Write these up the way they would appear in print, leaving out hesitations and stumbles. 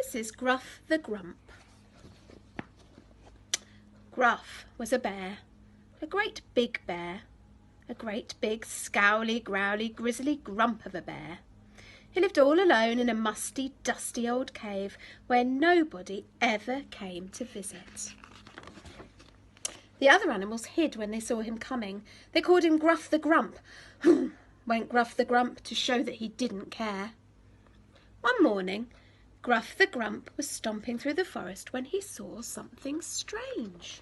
This is Gruff the Grump. Gruff was a bear, a great big bear, a great big scowly, growly, grizzly grump of a bear. He lived all alone in a musty, dusty old cave where nobody ever came to visit. The other animals hid when they saw him coming. They called him Gruff the Grump. Went Gruff the Grump to show that he didn't care. One morning, Gruff the Grump was stomping through the forest when he saw something strange.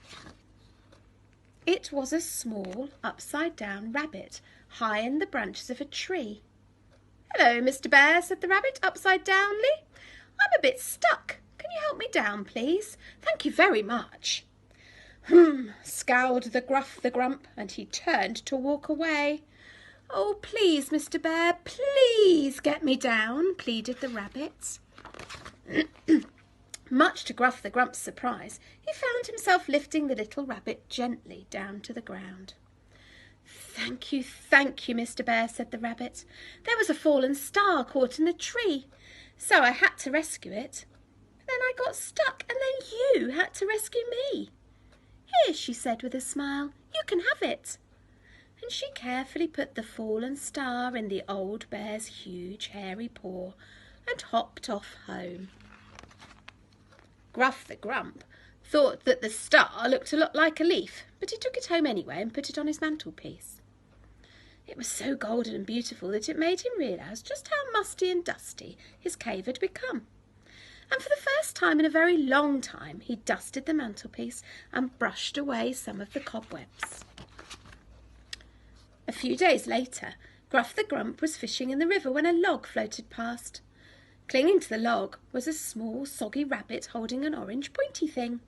It was a small, upside-down rabbit, high in the branches of a tree. "Hello, Mr. Bear," said the rabbit, upside-downly. "I'm a bit stuck. Can you help me down, please? Thank you very much." Scowled the Gruff the Grump, and he turned to walk away. "Oh, please, Mr. Bear, please get me down," pleaded the rabbit. Much to Gruff the Grump's surprise, he found himself lifting the little rabbit gently down to the ground. Thank you, Mr. Bear," said the rabbit. "There was a fallen star caught in the tree, so I had to rescue it. Then I got stuck, and then you had to rescue me. Here," she said with a smile, "you can have it." And she carefully put the fallen star in the old bear's huge hairy paw and hopped off home. Gruff the Grump thought that the star looked a lot like a leaf, but he took it home anyway and put it on his mantelpiece. It was so golden and beautiful that it made him realise just how musty and dusty his cave had become. And for the first time in a very long time, he dusted the mantelpiece and brushed away some of the cobwebs. A few days later, Gruff the Grump was fishing in the river when a log floated past. Clinging to the log was a small, soggy rabbit holding an orange pointy thing.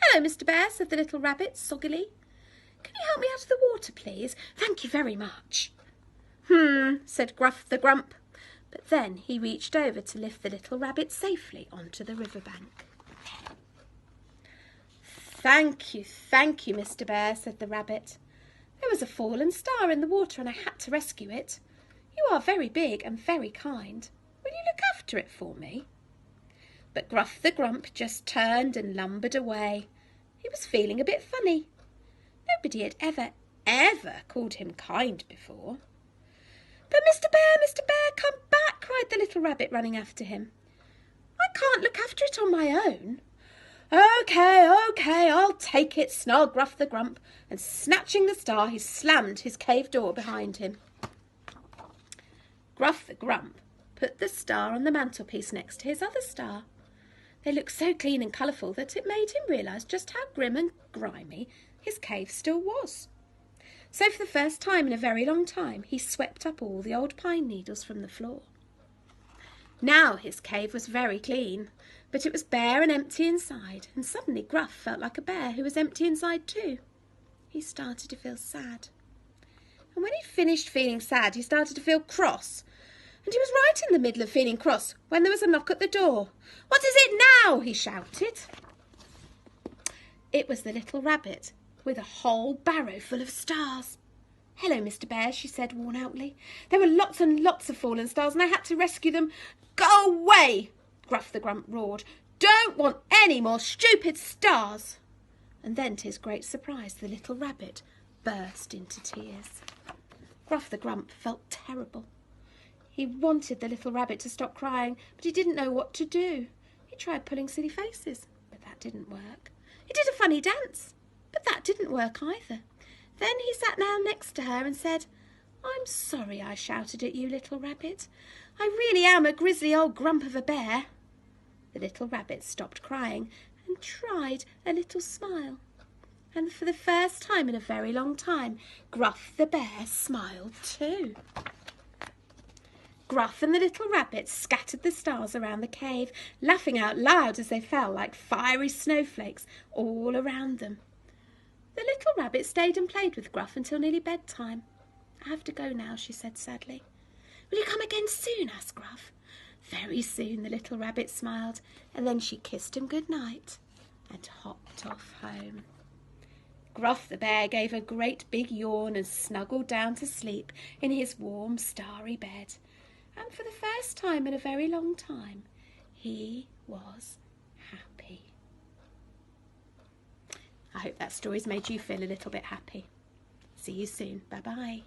"Hello, Mr. Bear," said the little rabbit soggily. "Can you help me out of the water, please? Thank you very much." Said Gruff the Grump. But then he reached over to lift the little rabbit safely onto the riverbank. Thank you, Mr. Bear," said the rabbit. "There was a fallen star in the water and I had to rescue it. You are very big and very kind. Will you look after it for me?" But Gruff the Grump just turned and lumbered away. He was feeling a bit funny. Nobody had ever called him kind before. "But Mr. Bear, come back," cried the little rabbit, running after him. "I can't look after it on my own." Okay, I'll take it," snarled Gruff the Grump, and snatching the star, he slammed his cave door behind him. Gruff the Grump put the star on the mantelpiece next to his other star. They looked so clean and colourful that it made him realise just how grim and grimy his cave still was. So for the first time in a very long time, he swept up all the old pine needles from the floor. Now his cave was very clean, but it was bare and empty inside, and suddenly Gruff felt like a bear who was empty inside too. He started to feel sad. And when he'd finished feeling sad, he started to feel cross. And he was right in the middle of feeling cross when there was a knock at the door. "What is it now?" he shouted. It was the little rabbit with a whole barrow full of stars. "Hello, Mr. Bear," she said worn-outly. "There were lots and lots of fallen stars and I had to rescue them." "Go away!" Gruff the Grump roared. "Don't want any more stupid stars." And then, to his great surprise, the little rabbit burst into tears. Gruff the Grump felt terrible. He wanted the little rabbit to stop crying, but he didn't know what to do. He tried pulling silly faces, but that didn't work. He did a funny dance, but that didn't work either. Then he sat down next to her and said, "I'm sorry I shouted at you, little rabbit. I really am a grizzly old grump of a bear." The little rabbit stopped crying and tried a little smile. And for the first time in a very long time, Gruff the bear smiled too. Gruff and the little rabbit scattered the stars around the cave, laughing out loud as they fell like fiery snowflakes all around them. The little rabbit stayed and played with Gruff until nearly bedtime. "I have to go now," she said sadly. "Will you come again soon?" asked Gruff. "Very soon," the little rabbit smiled, and then she kissed him good night and hopped off home. Gruff the bear gave a great big yawn and snuggled down to sleep in his warm starry bed. And for the first time in a very long time, He was happy. I hope that story's made you feel a little bit happy. See you soon. Bye-bye.